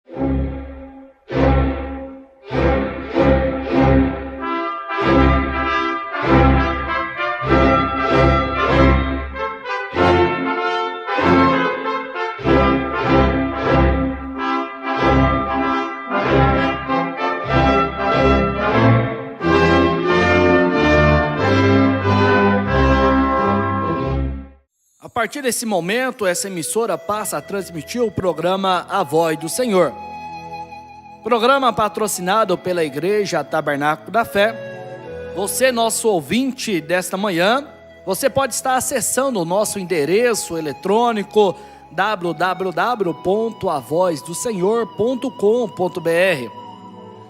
A partir desse momento, essa emissora passa a transmitir o programa A Voz do Senhor. Programa patrocinado pela Igreja Tabernáculo da Fé. Você, nosso ouvinte desta manhã, você pode estar acessando o nosso endereço eletrônico www.avozdosenhor.com.br.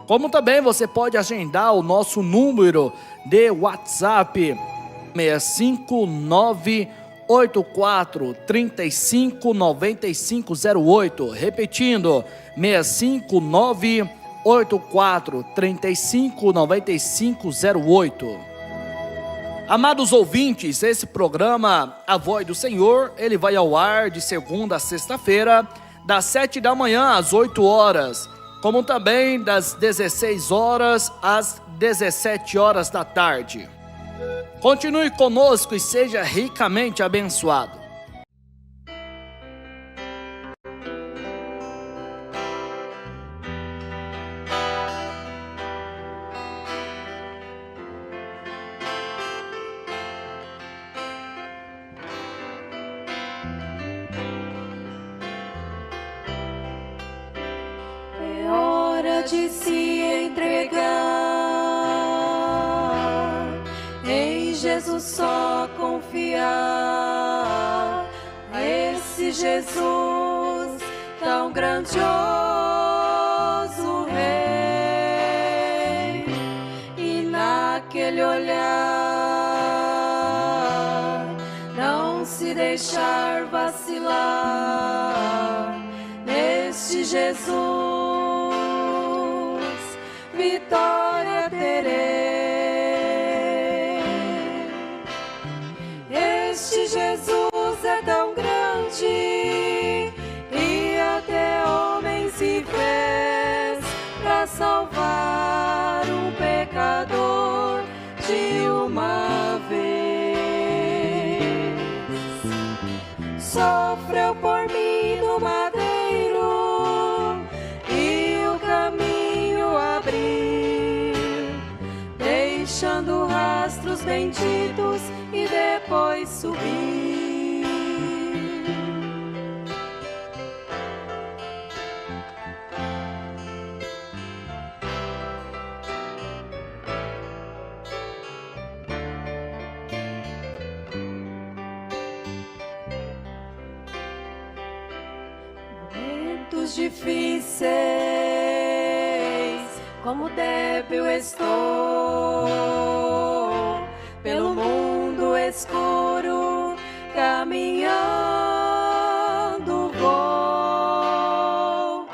Como também você pode agendar o nosso número de WhatsApp 659-8435-9508, repetindo, 659-8435-9508. Amados ouvintes, esse programa A Voz do Senhor, ele vai ao ar de segunda a sexta-feira, das 7 da manhã às 8 horas, como também das 16 horas às 17 horas da tarde. Continue conosco e seja ricamente abençoado. É hora de se entregar, em Jesus só confiar, a esse Jesus tão grandioso Rei, e naquele olhar não se deixar vacilar, neste Jesus vitória terei. Este Jesus é tão grande e até homem se fez para salvar um pecador de uma vez. Sofreu por mim no madeiro e o caminho abriu, deixando rastros benditos e depois subiu. Momentos difíceis, como débil estou, pelo mundo escuro caminhando vou,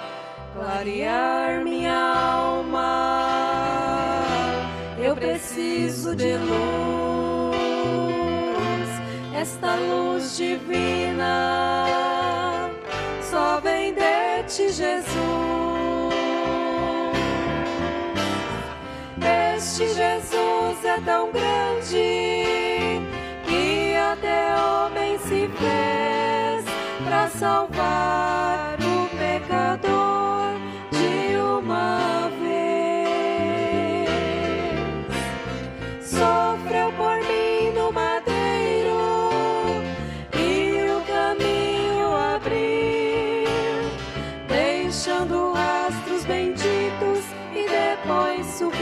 clarear minha alma, eu preciso de luz, esta luz divina só vem de ti, Jesus. Este Jesus é tão grande que até homem se fez para salvar o pecador de uma vez. Sofreu por mim no madeiro e o caminho abriu, deixando rastros benditos e depois subiu.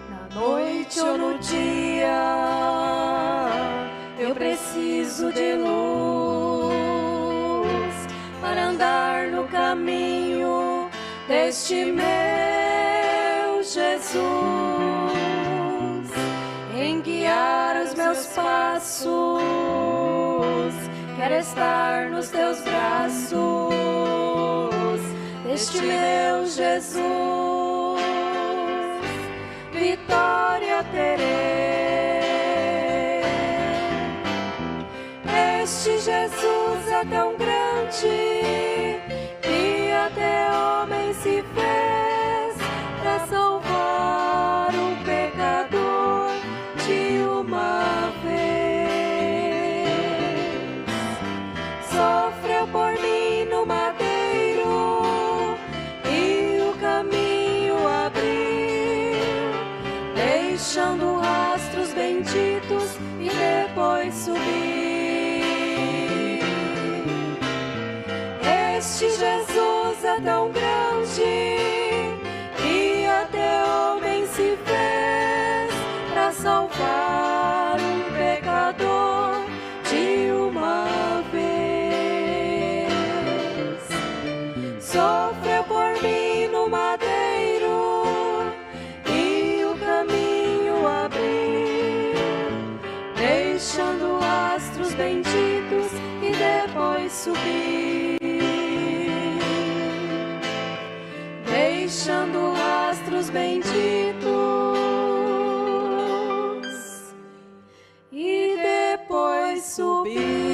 Na noite ou no dia, eu preciso de luz para andar no caminho deste meu Jesus, em guiar os meus passos, quero estar nos teus braços, deste meu Jesus. Vitória terei. Este Jesus é tão grande que até homem se fez para salvar um pecador de uma vez. Sofreu por mim no madeiro e o caminho abriu, deixando rastros benditos e depois subiu. Este Jesus é tão grande que até homem se fez para salvar um pecador de uma vez. Sofreu por mim no madeiro e o caminho abriu, deixando astros benditos e depois subiu. Deixando rastros benditos e depois subir.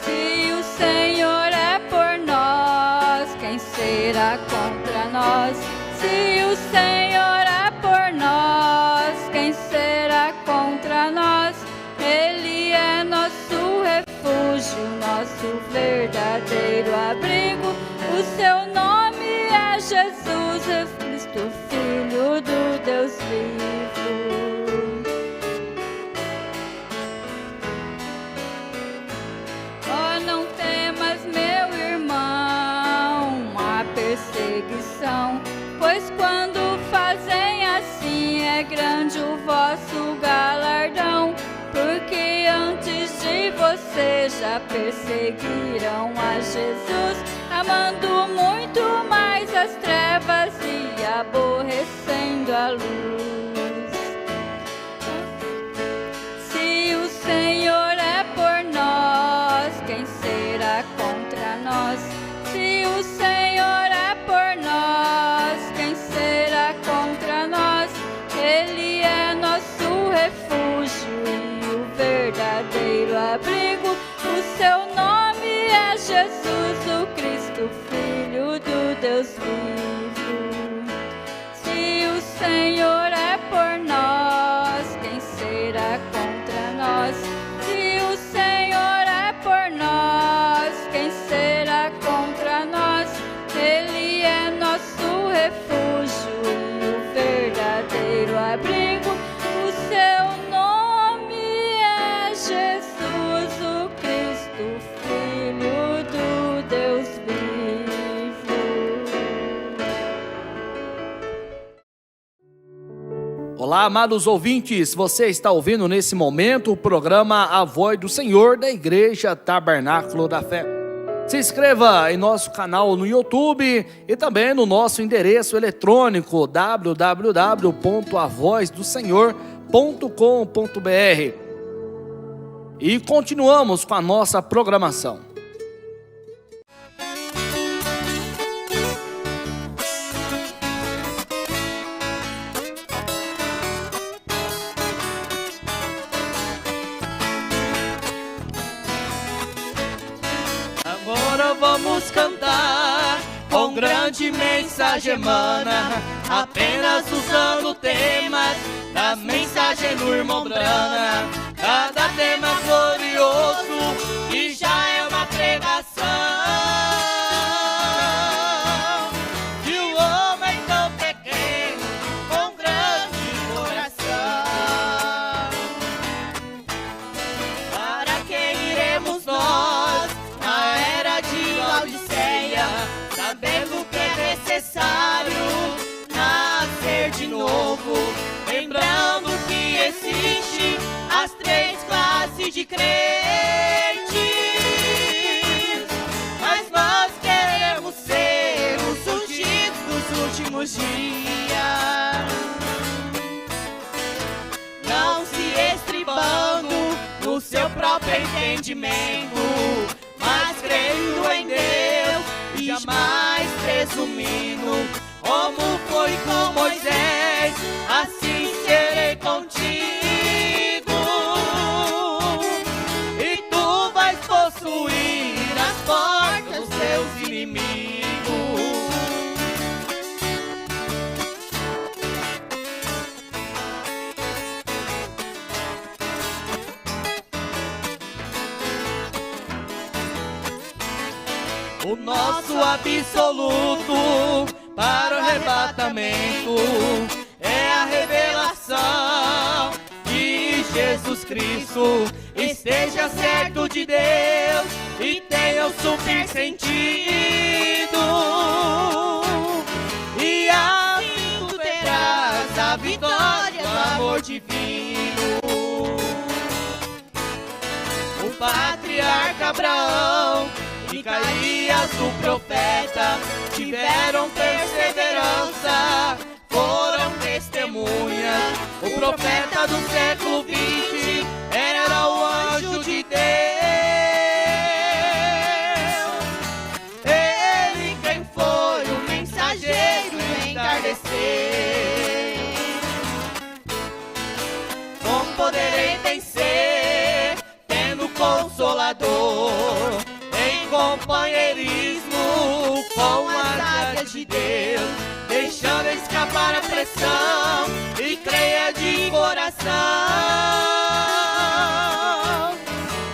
Se o Senhor é por nós, quem será contra nós? Se o Senhor é por nós, quem será contra nós? Ele é nosso refúgio, nosso verdadeiro abrigo. O seu nome é Jesus Cristo, Filho do Deus vivo. Pois quando fazem assim é grande o vosso galardão, porque antes de você já perseguiram a Jesus, amando muito mais as trevas e aborrecendo a luz. Se o Senhor é por nós, quem será contra nós? Se o Senhor é por nós, quem será contra nós? Ele é nosso refúgio e o verdadeiro abrigo. O seu nome é Jesus, o Cristo, Filho do Deus vivo. Se o Senhor é por nós, quem será contra nós? Se o Senhor é por nós, quem será contra nós? Ele é nosso refúgio e o verdadeiro abrigo. O seu nome é Jesus, o Cristo, Filho do Deus vivo. Olá, amados ouvintes, você está ouvindo nesse momento o programa A Voz do Senhor da Igreja Tabernáculo da Fé. Se inscreva em nosso canal no YouTube e também no nosso endereço eletrônico www.avozdosenhor.com.br. E continuamos com a nossa programação. Agora vamos cantar com grande mensagem emana, apenas usando temas da mensagem do irmão Brana. Cada tema glorioso que já é uma pregação de um homem tão pequeno com grande coração. Para quem iremos nós na era de Laodiceia, sabendo que é necessário nascer de novo, lembrando que existe as três classes de crentes, mas nós queremos ser os ungidos dos últimos dias, não se estribando no seu próprio entendimento, mas crendo em Deus e jamais presumindo. Como foi com Moisés, assim serei contigo, e tu vais possuir as portas dos teus inimigos. O nosso absoluto para o arrebatamento é a revelação de Jesus Cristo. Esteja certo de Deus e tenha o super sentido, e assim tu terás a vitória do amor divino. O patriarca Abraão, Micaías, o profeta, tiveram perseverança, foram testemunhas. O profeta do século XX era o anjo de Deus. Ele quem foi o mensageiro do entardecer. Como poderei vencer, tendo Consolador em companheirismo com as águias de Deus, deixando escapar a pressão e creia de coração,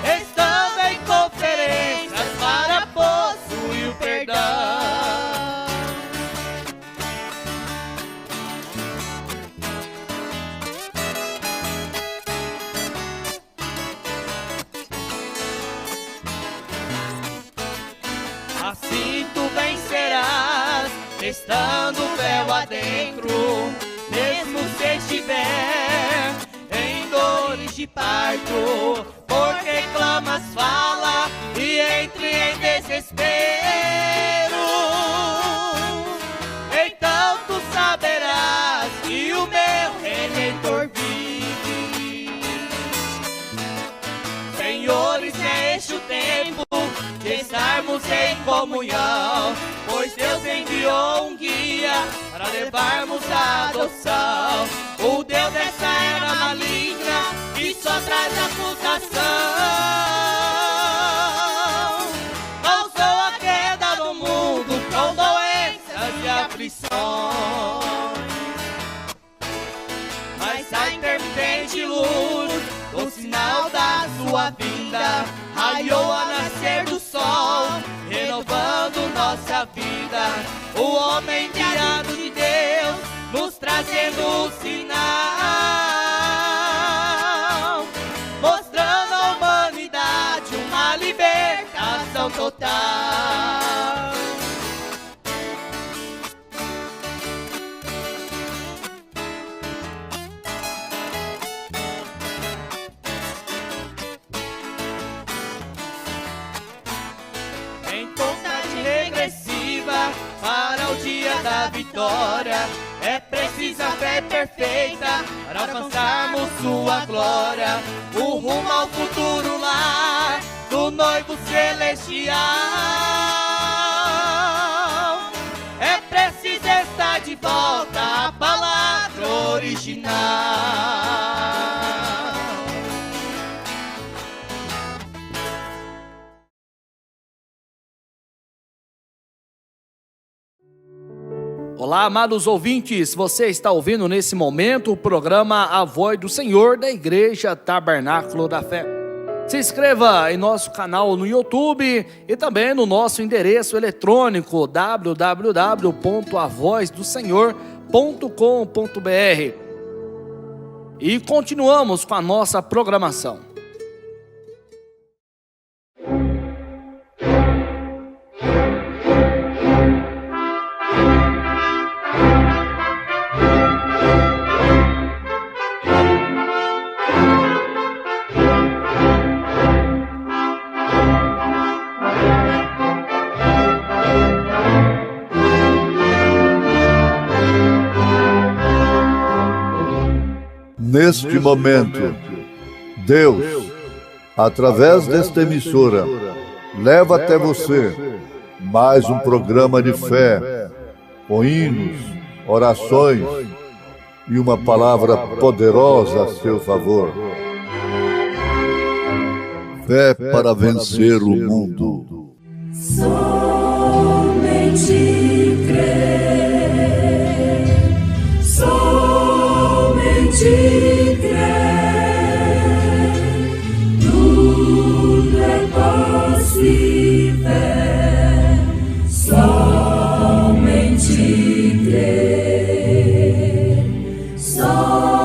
estando em conferências para possuir o perdão. Assim tu vencerás, estando o véu adentro, mesmo se estiver em dores de parto, porque clamas, fala e entre em desespero. Então tu saberás que o meu Redentor vive. Senhores, é este o tempo de estarmos em comunhão, pois Deus enviou um guia para levarmos a adoção. O Deus dessa era maligna que só traz acusação. sua vinda, raiou a nascer do sol, renovando nossa vida. O homem enviado de Deus, nos trazendo um sinal, mostrando à humanidade uma libertação total. Em contagem regressiva para o dia da vitória, é precisa fé perfeita para alcançarmos sua glória. O rumo ao futuro lar do noivo celestial, é preciso estar de volta à palavra original. Olá, amados ouvintes, você está ouvindo nesse momento o programa A Voz do Senhor da Igreja Tabernáculo da Fé. Se inscreva em nosso canal no YouTube e também no nosso endereço eletrônico www.avozdosenhor.com.br. E continuamos com a nossa programação. Neste momento, Deus, através desta emissora, leva até você mais um programa de fé, com hinos, orações e uma palavra poderosa a seu favor. Fé para vencer o mundo. Somente crer, somente crer, tudo é possível, somente crer, somente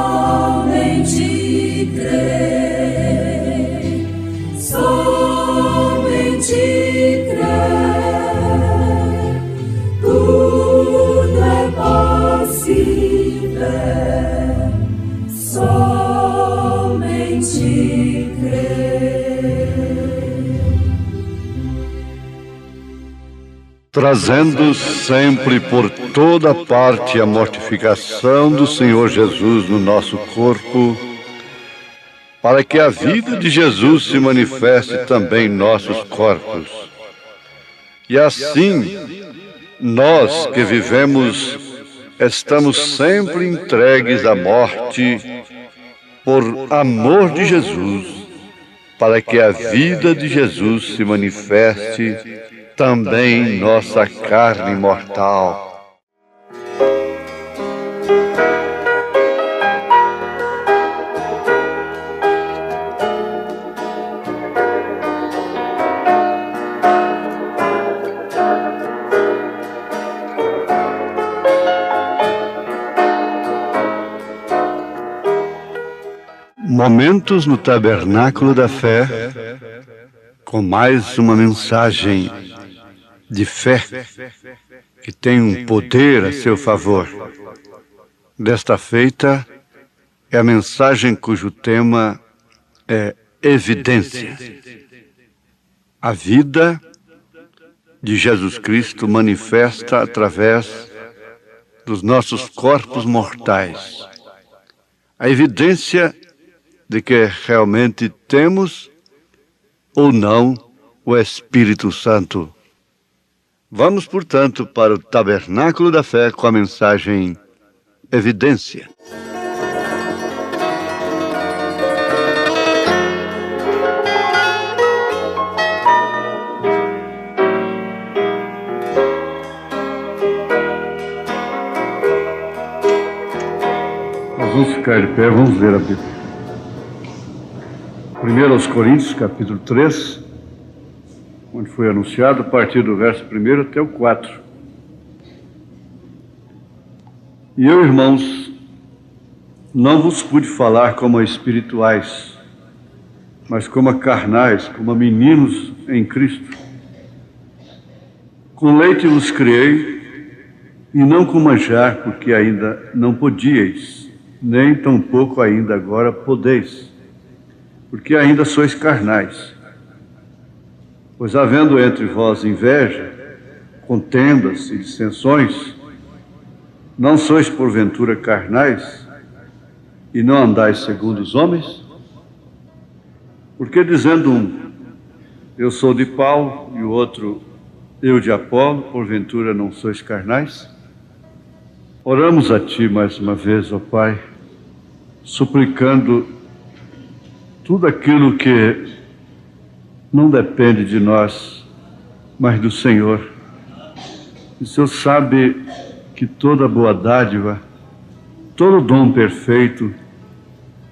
crer, somente crer, tudo é possível, somente crer. Trazendo sempre por toda parte a mortificação do Senhor Jesus no nosso corpo, para que a vida de Jesus se manifeste também em nossos corpos. E assim, nós que vivemos, estamos sempre entregues à morte por amor de Jesus, para que a vida de Jesus se manifeste também em nossa carne mortal. Momentos no Tabernáculo da Fé, com mais uma mensagem de fé que tem um poder a seu favor. Desta feita é a mensagem cujo tema é evidência. A vida de Jesus Cristo manifesta através dos nossos corpos mortais. A evidência de que realmente temos ou não o Espírito Santo. Vamos, portanto, para o Tabernáculo da Fé com a mensagem Evidência. Nós vamos ficar de pé, vamos ler a Bíblia. 1 aos Coríntios, capítulo 3, onde foi anunciado a partir do verso 1 até o 4. E eu, irmãos, não vos pude falar como a espirituais, mas como a carnais, como a meninos em Cristo. Com leite vos criei, e não com manjar, porque ainda não podíeis, nem tampouco ainda agora podeis, porque ainda sois carnais. Pois havendo entre vós inveja, contendas e dissensões, não sois porventura carnais, e não andais segundo os homens? Porque dizendo um, eu sou de Paulo, e o outro, eu de Apolo, porventura não sois carnais? Oramos a Ti mais uma vez, ó Pai, suplicando tudo aquilo que não depende de nós, mas do Senhor. E o Senhor sabe que toda boa dádiva, todo dom perfeito,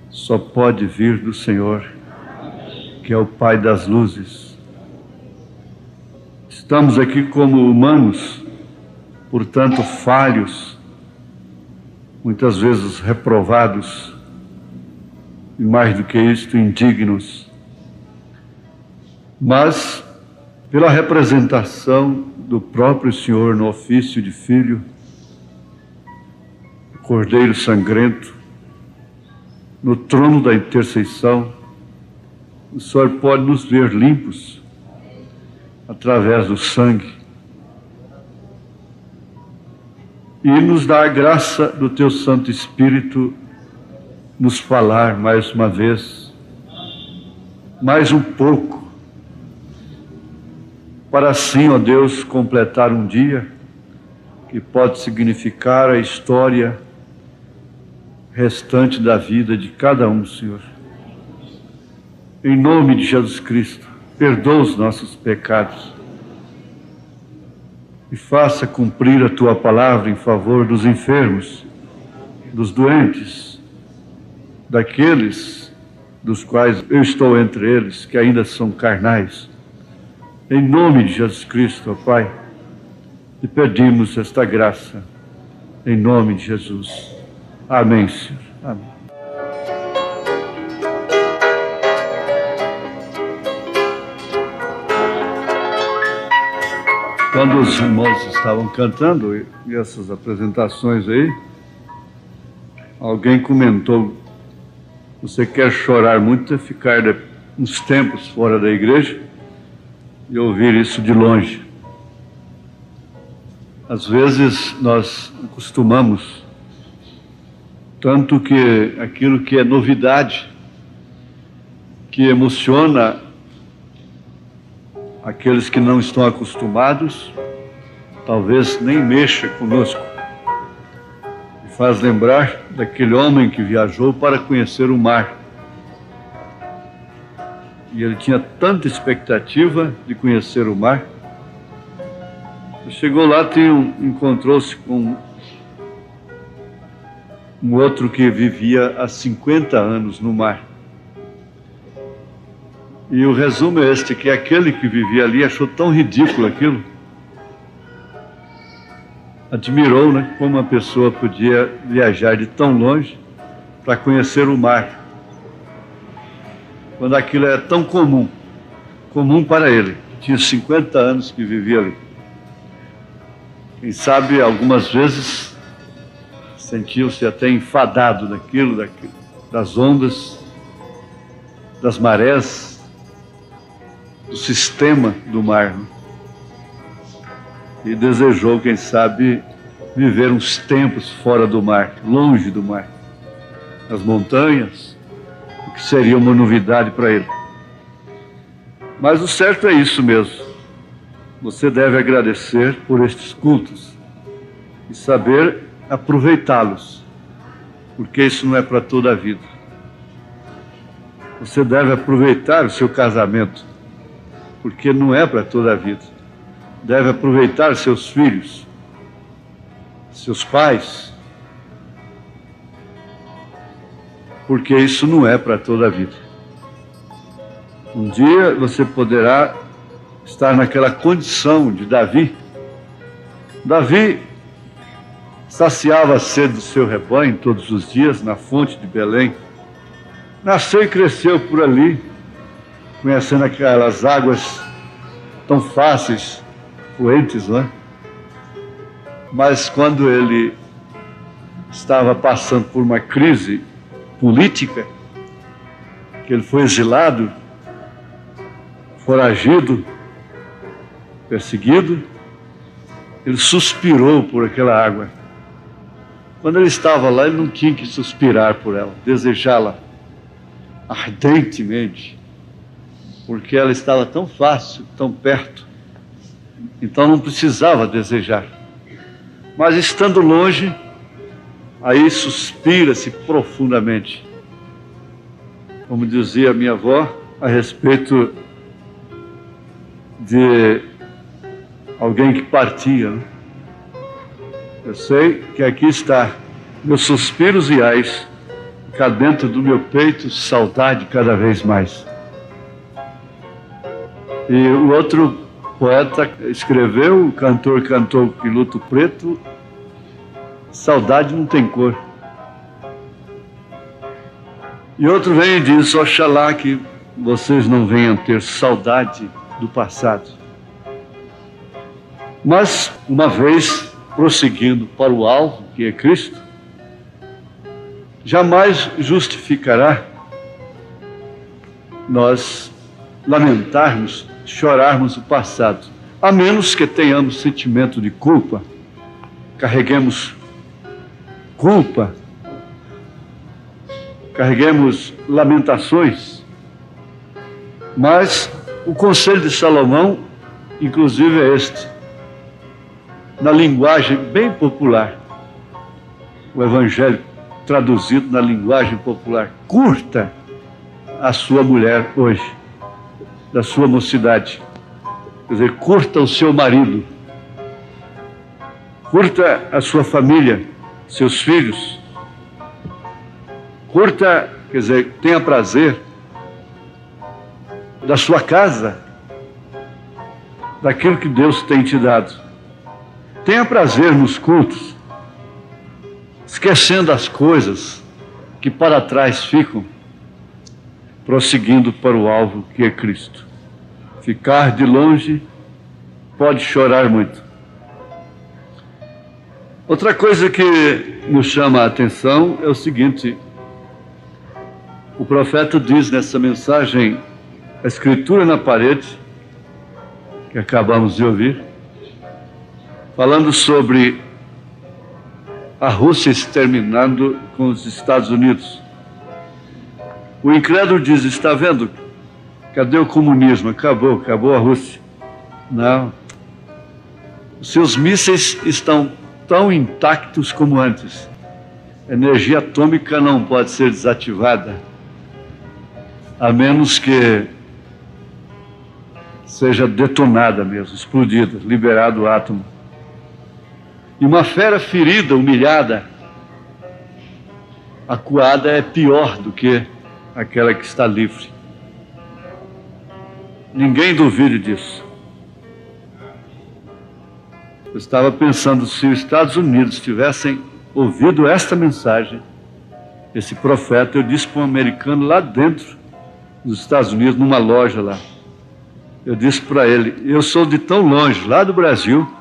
só pode vir do Senhor, que é o Pai das luzes. Estamos aqui como humanos, portanto falhos, muitas vezes reprovados, e mais do que isto, indignos. Mas, pela representação do próprio Senhor no ofício de filho, Cordeiro sangrento, no trono da intercessão, o Senhor pode nos ver limpos através do sangue e nos dá a graça do Teu Santo Espírito nos falar mais uma vez, mais um pouco, para assim, ó Deus, completar um dia que pode significar a história restante da vida de cada um, Senhor. Em nome de Jesus Cristo, perdoa os nossos pecados e faça cumprir a Tua palavra em favor dos enfermos, dos doentes, daqueles dos quais eu estou entre eles, que ainda são carnais. Em nome de Jesus Cristo, ó Pai, te pedimos esta graça, em nome de Jesus. Amém, Senhor. Amém. Quando os irmãos estavam cantando e essas apresentações aí, alguém comentou: você quer chorar muito e ficar uns tempos fora da igreja e ouvir isso de longe. Às vezes nós costumamos, tanto que aquilo que é novidade, que emociona aqueles que não estão acostumados, talvez nem mexa conosco. E faz lembrar daquele homem que viajou para conhecer o mar. E ele tinha tanta expectativa de conhecer o mar. Chegou lá, encontrou-se com um outro que vivia há 50 anos no mar. E o resumo é este, que aquele que vivia ali achou tão ridículo aquilo. Admirou, né, como uma pessoa podia viajar de tão longe para conhecer o mar, quando aquilo é tão comum para ele, que tinha 50 anos que vivia ali. Quem sabe, algumas vezes, sentiu-se até enfadado daquilo, das ondas, das marés, do sistema do mar, né? E desejou, quem sabe, viver uns tempos fora do mar, longe do mar, nas montanhas, o que seria uma novidade para ele. Mas o certo é isso mesmo. Você deve agradecer por estes cultos e saber aproveitá-los, porque isso não é para toda a vida. Você deve aproveitar o seu casamento, porque não é para toda a vida. Deve aproveitar seus filhos, seus pais, porque isso não é para toda a vida. Um dia você poderá estar naquela condição de Davi. Davi saciava a sede do seu rebanho todos os dias na fonte de Belém. Nasceu e cresceu por ali, conhecendo aquelas águas tão fáceis, fluentes, não é? Mas quando ele estava passando por uma crise política, que ele foi exilado, foragido, perseguido, ele suspirou por aquela água. Quando ele estava lá, ele não tinha que suspirar por ela, desejá-la ardentemente, porque ela estava tão fácil, tão perto, então não precisava desejar. Mas estando longe, aí suspira-se profundamente. Como dizia minha avó a respeito de alguém que partia, né? Eu sei que aqui está, meus suspiros reais, cá dentro do meu peito, saudade cada vez mais. E o outro poeta escreveu, o cantor cantou que luto preto, saudade não tem cor. E outro vem e diz, oxalá que vocês não venham ter saudade do passado. Mas, uma vez prosseguindo para o alvo, que é Cristo, jamais justificará nós lamentarmos, chorarmos o passado, a menos que tenhamos sentimento de culpa, carreguemos culpa, carreguemos lamentações. Mas o conselho de Salomão, inclusive, é este, na linguagem bem popular, o Evangelho traduzido na linguagem popular: curta a sua mulher hoje, da sua mocidade. Quer dizer, curta o seu marido, curta a sua família, seus filhos, curta, quer dizer, tenha prazer da sua casa, daquilo que Deus tem te dado. Tenha prazer nos cultos, esquecendo as coisas que para trás ficam, prosseguindo para o alvo que é Cristo. Ficar de longe pode chorar muito. Outra coisa que nos chama a atenção é o seguinte: o profeta diz nessa mensagem, a escritura na parede, que acabamos de ouvir, falando sobre a Rússia exterminando com os Estados Unidos. O incrédulo diz, está vendo? Cadê o comunismo? Acabou a Rússia. Não. Os seus mísseis estão tão intactos como antes. A energia atômica não pode ser desativada, a menos que seja detonada mesmo, explodida, liberado o átomo. E uma fera ferida, humilhada, acuada, é pior do que aquela que está livre. Ninguém duvide disso. Eu estava pensando, se os Estados Unidos tivessem ouvido esta mensagem, esse profeta, eu disse para um americano lá dentro dos Estados Unidos, numa loja lá, eu disse para ele, eu sou de tão longe, lá do Brasil.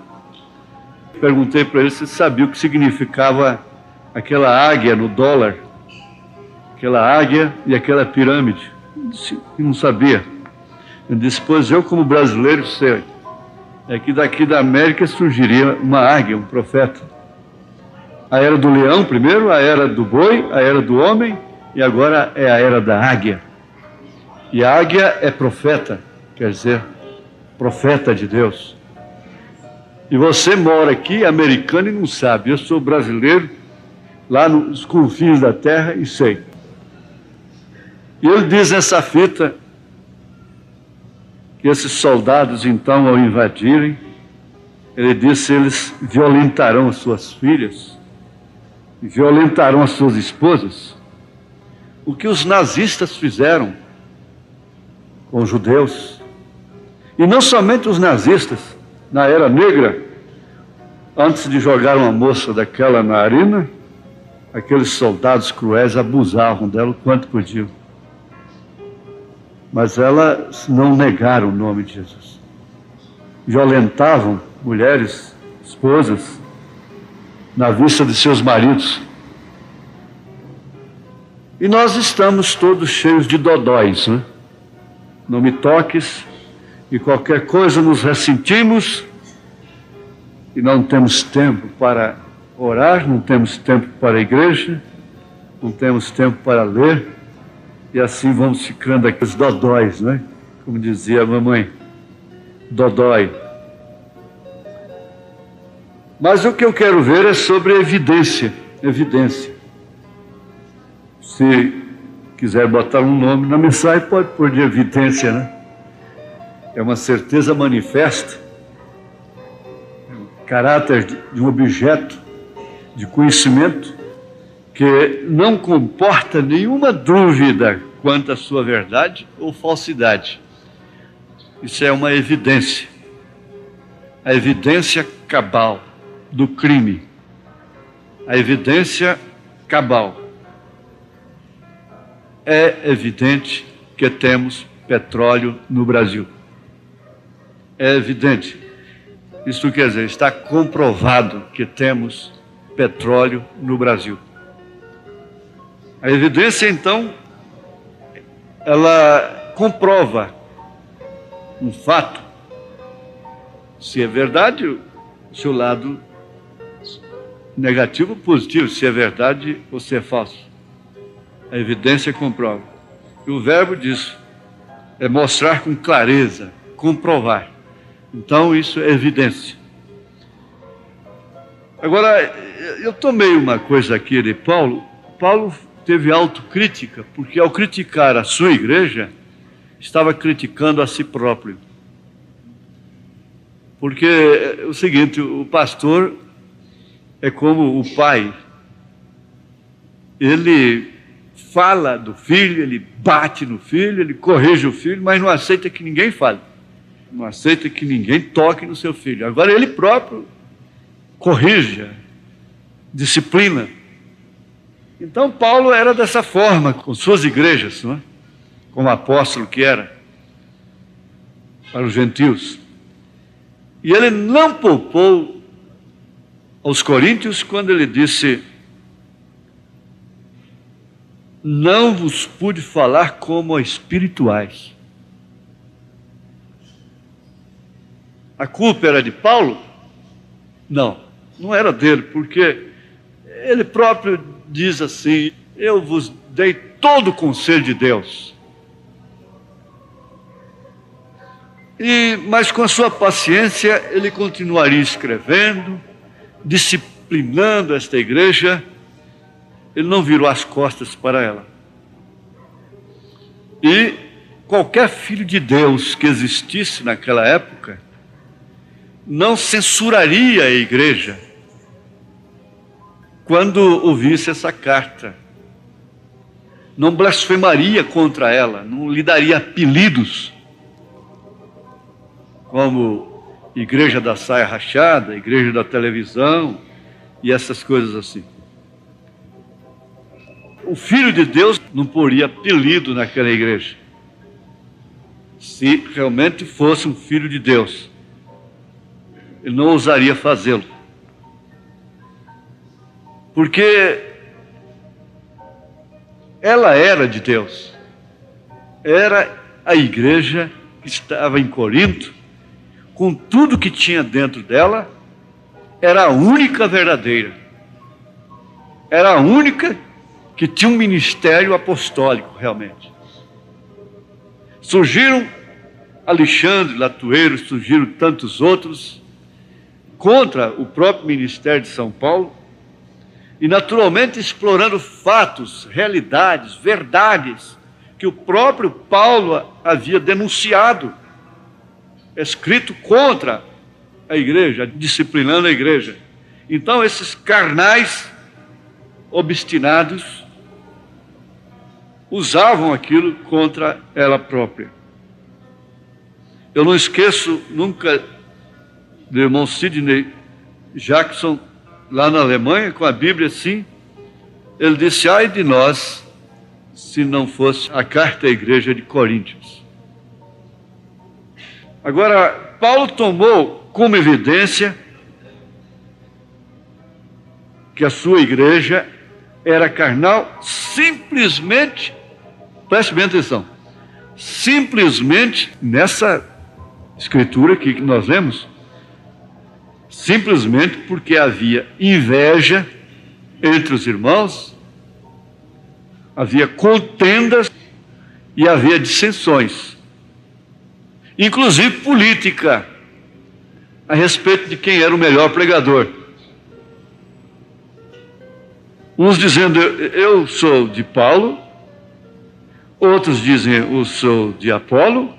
Perguntei para ele se sabia o que significava aquela águia no dólar, aquela águia e aquela pirâmide. Ele disse que não sabia. Eu disse, pois eu como brasileiro sei, é que daqui da América surgiria uma águia, um profeta. A era do leão primeiro, a era do boi, a era do homem, e agora é a era da águia. E a águia é profeta, quer dizer, profeta de Deus. E você mora aqui, americano, e não sabe. Eu sou brasileiro, lá nos confins da terra, e sei. E ele diz nessa fita que esses soldados, então, ao invadirem, ele disse, eles violentarão as suas filhas, violentarão as suas esposas. O que os nazistas fizeram com os judeus. E não somente os nazistas, na Era Negra, antes de jogar uma moça daquela na arena, aqueles soldados cruéis abusavam dela o quanto podiam. Mas elas não negaram o nome de Jesus. Violentavam mulheres, esposas, na vista de seus maridos. E nós estamos todos cheios de dodóis, né? Não me toques, e qualquer coisa nos ressentimos, e não temos tempo para orar, não temos tempo para a igreja, não temos tempo para ler, e assim vamos ficando aqueles dodóis, né? Como dizia a mamãe, dodói. Mas o que eu quero ver é sobre a evidência. Se quiser botar um nome na mensagem, pode pôr de evidência, né? É uma certeza manifesta, caráter de um objeto de conhecimento que não comporta nenhuma dúvida quanto à sua verdade ou falsidade. Isso é uma evidência, a evidência cabal do crime, a evidência cabal. É evidente que temos petróleo no Brasil. É evidente. Isso quer dizer, está comprovado que temos petróleo no Brasil. A evidência, então, ela comprova um fato. Se é verdade, o seu lado negativo ou positivo, se é verdade ou se é falso. A evidência comprova. E o verbo disso é mostrar com clareza, comprovar. Então, isso é evidência. Agora, eu tomei uma coisa aqui de Paulo. Paulo teve autocrítica, porque ao criticar a sua igreja, estava criticando a si próprio. Porque é o seguinte, o pastor é como o pai. Ele fala do filho, ele bate no filho, ele corrige o filho, mas não aceita que ninguém fale. Não aceita que ninguém toque no seu filho. Agora ele próprio corrige, disciplina. Então Paulo era dessa forma, com suas igrejas, não é? Como apóstolo que era, para os gentios. E ele não poupou aos coríntios quando ele disse: não vos pude falar como a espirituais. A culpa era de Paulo? Não, não era dele, porque ele próprio diz assim: eu vos dei todo o conselho de Deus. Mas com a sua paciência, ele continuaria escrevendo, disciplinando esta igreja. Ele não virou as costas para ela. E qualquer filho de Deus que existisse naquela época não censuraria a igreja quando ouvisse essa carta. Não blasfemaria contra ela, não lhe daria apelidos como igreja da saia rachada, igreja da televisão e essas coisas assim. O Filho de Deus não poria apelido naquela igreja, se realmente fosse um Filho de Deus. Ele não ousaria fazê-lo, porque ela era de Deus. Era a igreja que estava em Corinto, com tudo que tinha dentro dela, era a única verdadeira. Era a única que tinha um ministério apostólico, realmente. Surgiram Alexandre, Latueiro, surgiram tantos outros contra o próprio ministério de São Paulo, e naturalmente explorando fatos, realidades, verdades, que o próprio Paulo havia denunciado, escrito contra a igreja, disciplinando a igreja. Então esses carnais obstinados usavam aquilo contra ela própria. Eu não esqueço nunca do irmão Sidney Jackson, lá na Alemanha, com a Bíblia assim. Ele disse: ai de nós, se não fosse a carta à igreja de Coríntios. Agora, Paulo tomou como evidência que a sua igreja era carnal simplesmente, preste bem atenção, simplesmente nessa escritura aqui que nós lemos, simplesmente porque havia inveja entre os irmãos, havia contendas e havia dissensões, inclusive política, a respeito de quem era o melhor pregador. Uns dizendo: eu sou de Paulo, outros dizem: eu sou de Apolo,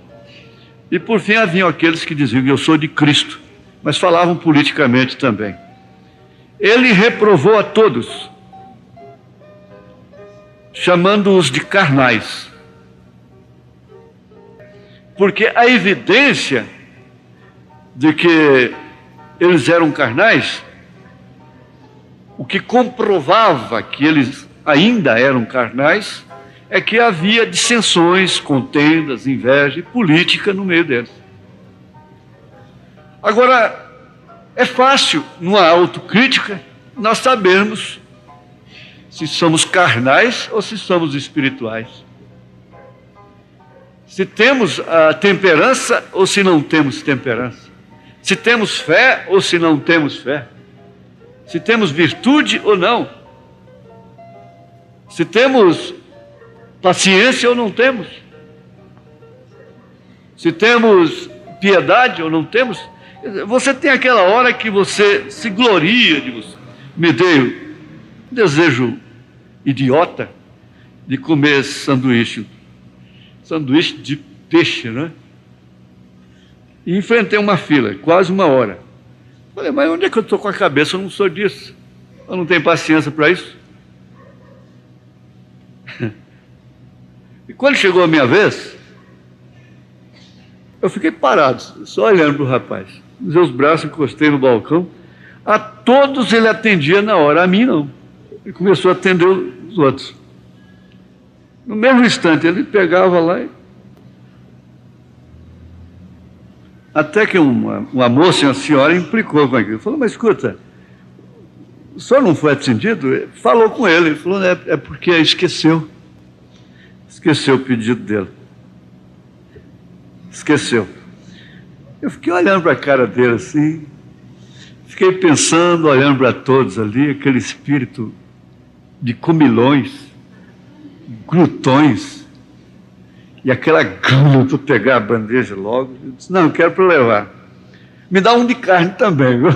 e por fim haviam aqueles que diziam: eu sou de Cristo, mas falavam politicamente também. Ele reprovou a todos, chamando-os de carnais, porque a evidência de que eles eram carnais, o que comprovava que eles ainda eram carnais, é que havia dissensões, contendas, inveja e política no meio deles. Agora, é fácil, numa autocrítica, nós sabermos se somos carnais ou se somos espirituais. Se temos a temperança ou se não temos temperança. Se temos fé ou se não temos fé. Se temos virtude ou não. Se temos paciência ou não temos. Se temos piedade ou não temos. Você tem aquela hora que você se gloria de você. Me dei um desejo idiota de comer sanduíche de peixe, né? E enfrentei uma fila, quase uma hora. Falei: mas onde é que eu estou com a cabeça? Eu não sou disso. Eu não tenho paciência para isso. E quando chegou a minha vez, eu fiquei parado, só olhando para o rapaz. Os meus braços encostei no balcão. A todos ele atendia na hora, a mim não. Ele começou a atender os outros. No mesmo instante, ele pegava lá e... Até que uma moça e uma senhora implicou com aquilo. Falou: mas escuta, o senhor não foi atendido? Falou com ele. Ele falou: é porque esqueceu o pedido dele. Esqueceu. Eu fiquei olhando para a cara dele assim, fiquei pensando, olhando para todos ali, aquele espírito de comilões, glutões, e aquela gana para pegar a bandeja logo. Eu disse: não, eu quero para levar. Me dá um de carne também, viu?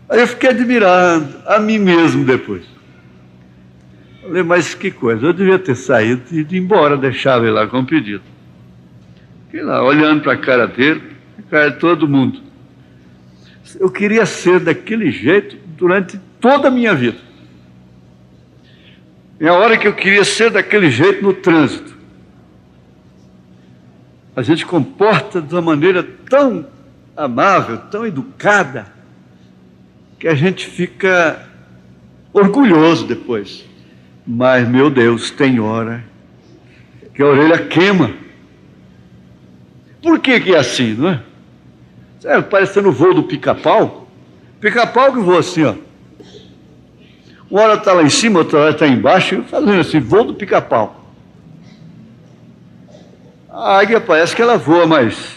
Aí eu fiquei admirando a mim mesmo depois. Falei: mas que coisa, eu devia ter saído e ido embora, deixava ele lá com o pedido. Fiquei lá, olhando para a cara dele, a cara de todo mundo. Eu queria ser daquele jeito durante toda a minha vida. E a hora que eu queria ser daquele jeito no trânsito. A gente comporta de uma maneira tão amável, tão educada, que a gente fica orgulhoso depois. Mas, meu Deus, tem hora que a orelha queima. Por que é assim, não é? Sabe, parecendo o voo do pica-pau. Pica-pau que voa assim, ó. Uma hora está lá em cima, outra hora está embaixo, fazendo assim, voo do pica-pau. A águia parece que ela voa mais.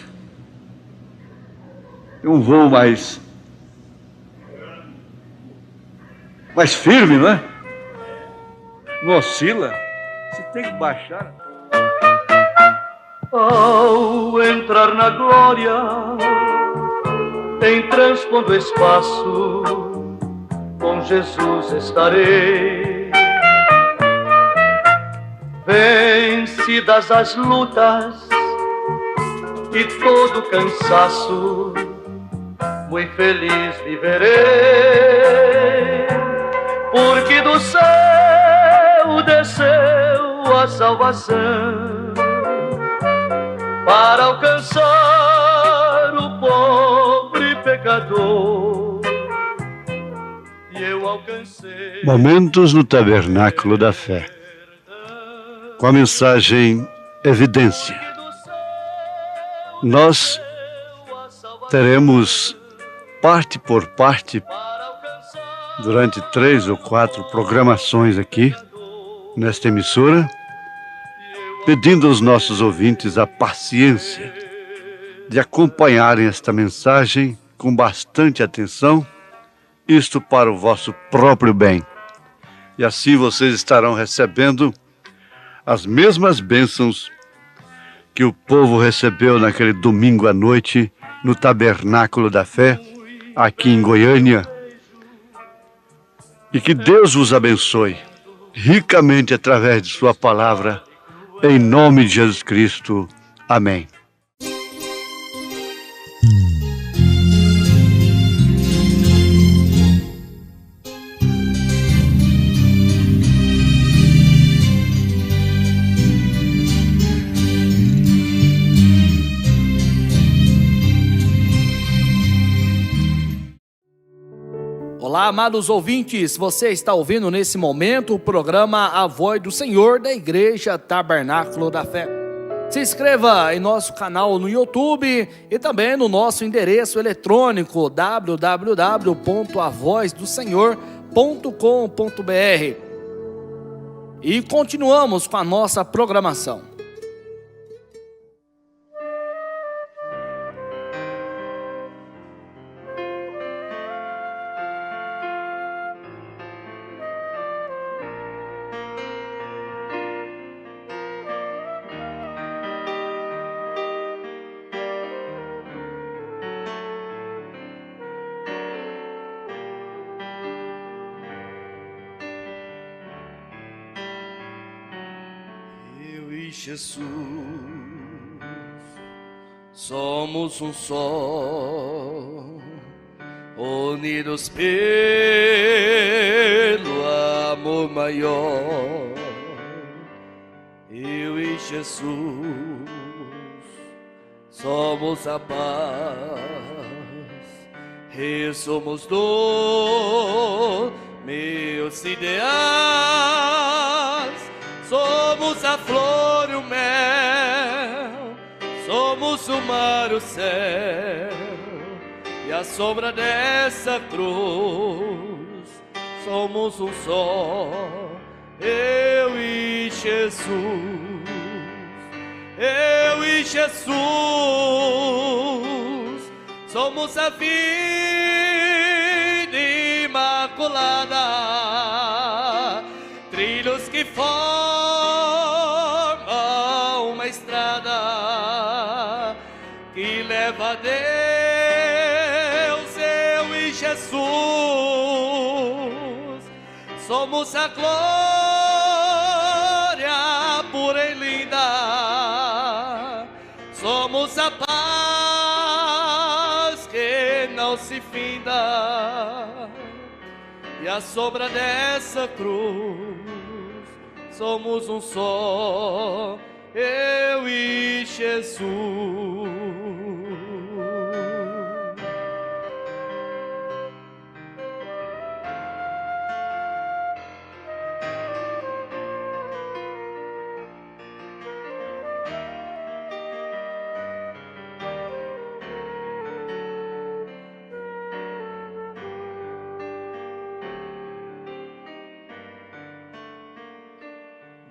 Tem um voo mais firme, não é? Não oscila. Você tem que baixar. Ao entrar na glória, em transpondo espaço, com Jesus estarei. Vencidas as lutas e todo o cansaço, muito feliz viverei, porque do céu desceu a salvação. para alcançar o pobre pecador. E eu alcancei. Momentos no Tabernáculo da Fé, com a mensagem Evidência. Nós teremos parte por parte, durante 3 ou 4 programações aqui, nesta emissora, pedindo aos nossos ouvintes a paciência de acompanharem esta mensagem com bastante atenção, isto para o vosso próprio bem. E assim vocês estarão recebendo as mesmas bênçãos que o povo recebeu naquele domingo à noite no Tabernáculo da Fé, aqui em Goiânia. E que Deus vos abençoe ricamente através de sua palavra, em nome de Jesus Cristo. Amém. Olá, amados ouvintes, você está ouvindo nesse momento o programa A Voz do Senhor da Igreja Tabernáculo da Fé. Se inscreva em nosso canal no YouTube e também no nosso endereço eletrônico www.avozdosenhor.com.br. E continuamos com a nossa programação. Jesus, somos um só, unidos pelo amor maior. Eu e Jesus somos a paz e somos dos meus ideais. Somos a flor e o mel, somos o mar e o céu, e a sombra dessa cruz, somos um só, eu e Jesus, eu e Jesus, somos a vida imaculada, trilhos que formam uma estrada que leva a Deus, eu e Jesus, somos a glória pura e linda, somos a paz que não se finda, e à sombra dessa cruz somos um só, eu e Jesus.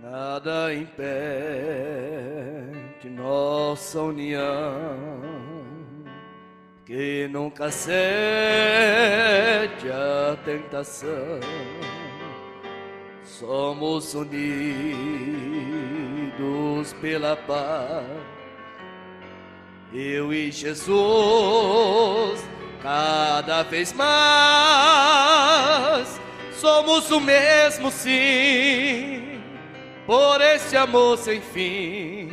Nada impede nossa união, que nunca cede a tentação. Somos unidos pela paz, eu e Jesus, cada vez mais somos o mesmo, sim, por esse amor sem fim,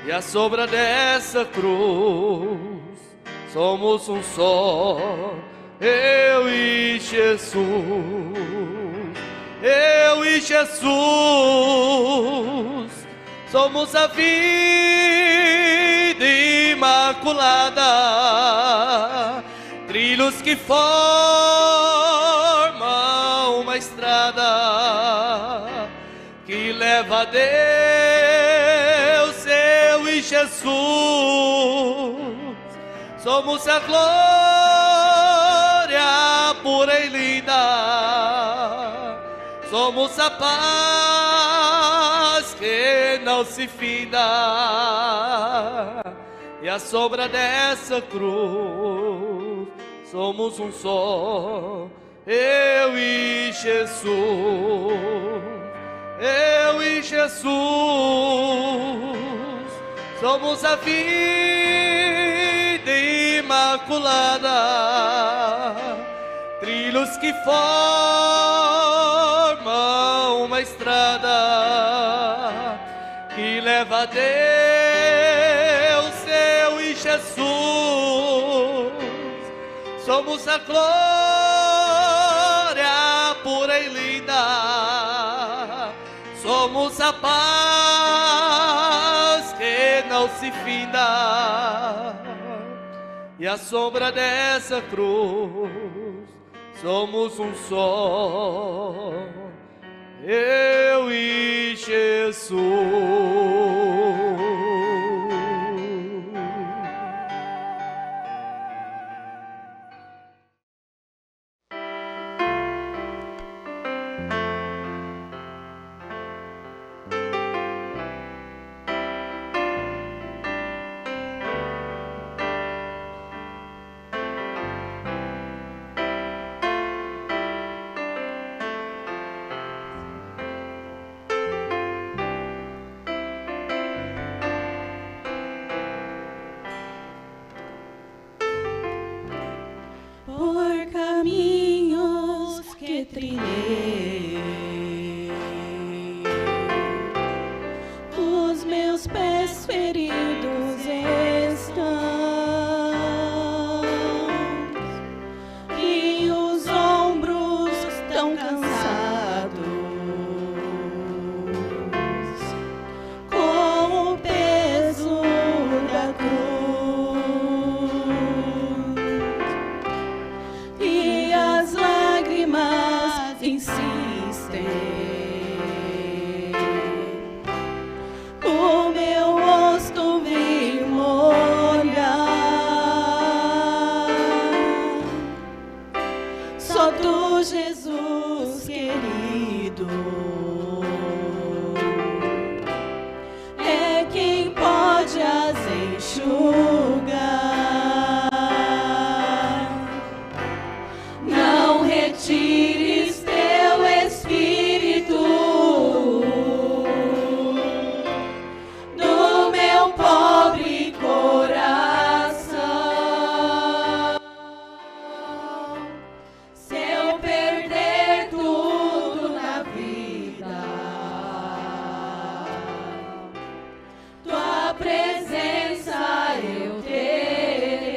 e à sombra dessa cruz somos um só, eu e Jesus, eu e Jesus, somos a vida imaculada, trilhos que formam uma estrada que leva a Deus, eu e Jesus. Somos a glória pura e linda, somos a paz que não se finda, e à sombra dessa cruz somos um só, eu e Jesus, eu e Jesus. Somos a vida imaculada, trilhos que formam uma estrada que leva a Deus, eu e Jesus. Somos a glória pura e linda, somos a paz que não se finda, e à sombra dessa cruz somos um só, eu e Jesus. Por caminhos que trilhei, os meus pés feridos estão, e os ombros tão cansados, com o peso da cruz, e as lágrimas insistem, o meu rosto vem molhar. Só tu, Jesus querido, é quem pode as enxugar. Não retires teu espírito do meu pobre coração. Se eu perder tudo na vida, tua presença eu terei.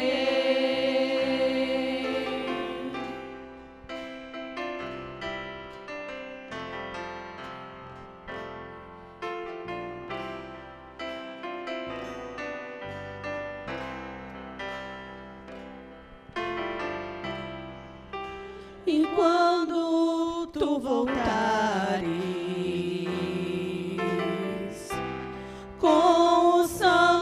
E quando tu voltares com o sangue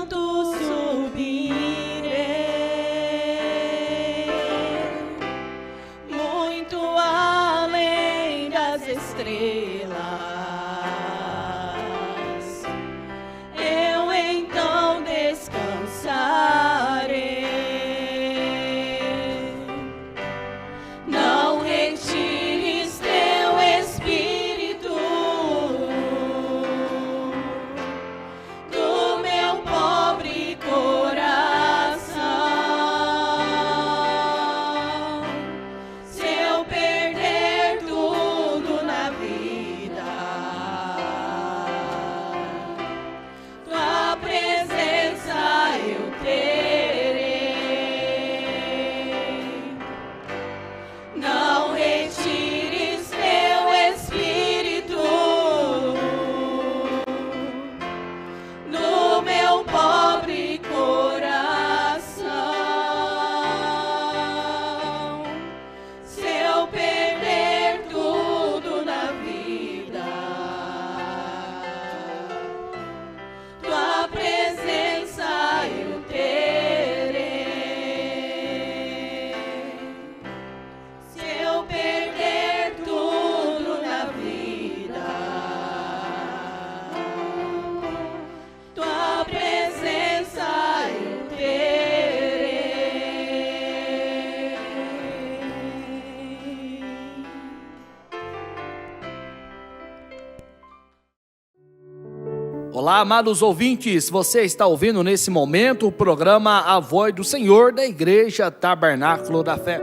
Olá, amados ouvintes, você está ouvindo nesse momento o programa A Voz do Senhor da Igreja Tabernáculo da Fé.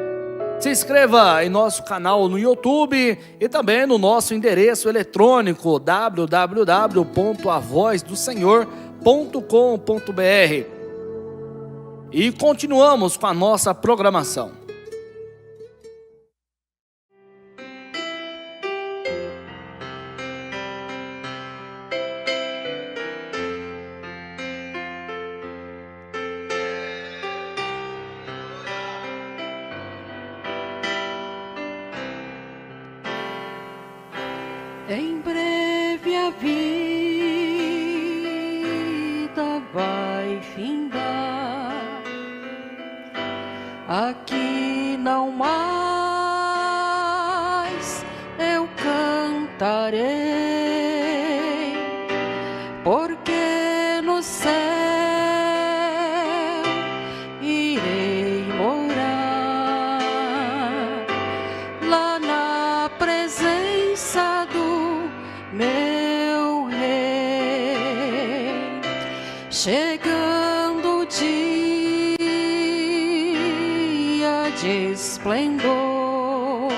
Se inscreva em nosso canal no YouTube e também no nosso endereço eletrônico www.avozdosenhor.com.br. E continuamos com a nossa programação. Em breve a vida vai findar, aqui não mais eu cantarei, porque no céu irei morar, lá na presença do meu rei. Chegando o dia de esplendor,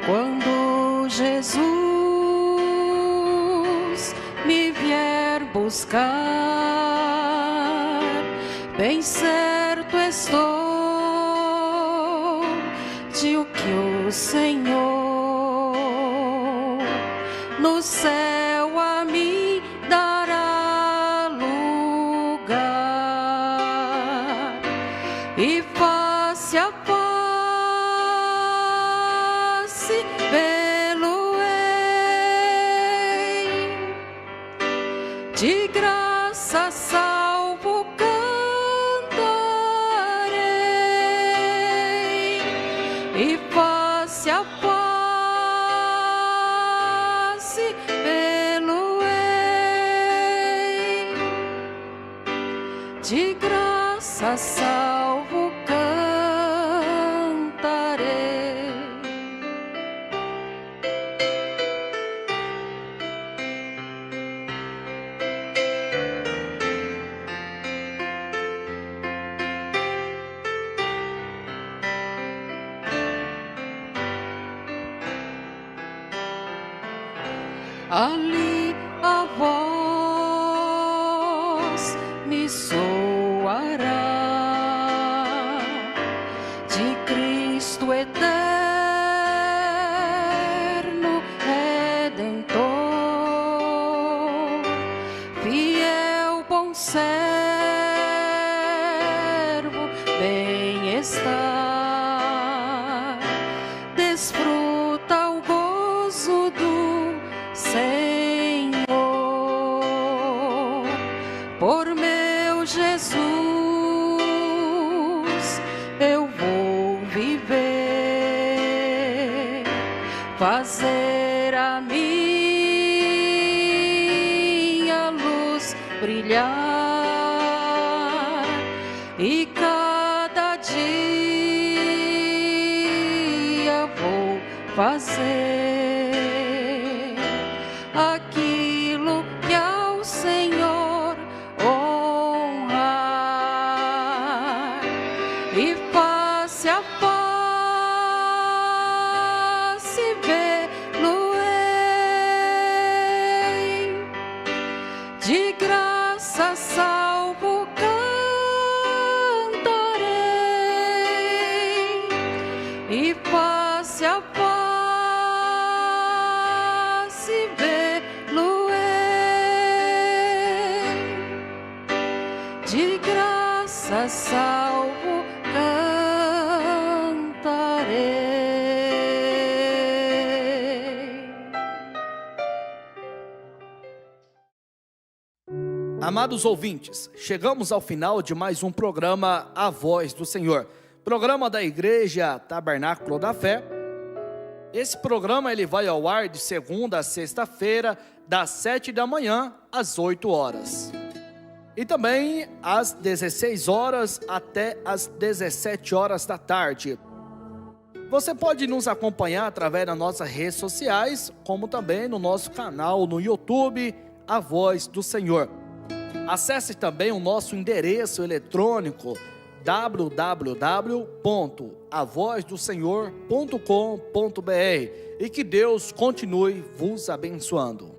quando Jesus me vier buscar, bem certo estou de o que o Senhor no céu a mim dará lugar, e face a face vê-lo-ei, de graça salvo cantarei, e face a face vê-lo-ei, de graça salvo cantarei. Ali a voz me soará de Cristo eterno Redentor, fiel bom servo, bem-estar, desfruta o gozo do Senhor, por meu Jesus eu vou viver, fazer a minha luz brilhar, e cada dia vou fazer aquilo que ao Senhor honrar, e face a face vê-lo-ei, de graça salvo cantarei, e face a face vê-lo-ei, de graça salvo cantarei. Amados ouvintes, chegamos ao final de mais um programa A Voz do Senhor, programa da Igreja Tabernáculo da Fé. Esse programa ele vai ao ar de segunda a sexta-feira, das 7 da manhã às 8 horas. E também às 16 horas até às 17 horas da tarde. Você pode nos acompanhar através das nossas redes sociais, como também no nosso canal no YouTube, A Voz do Senhor. Acesse também o nosso endereço eletrônico www.avozdosenhor.com.br e que Deus continue vos abençoando.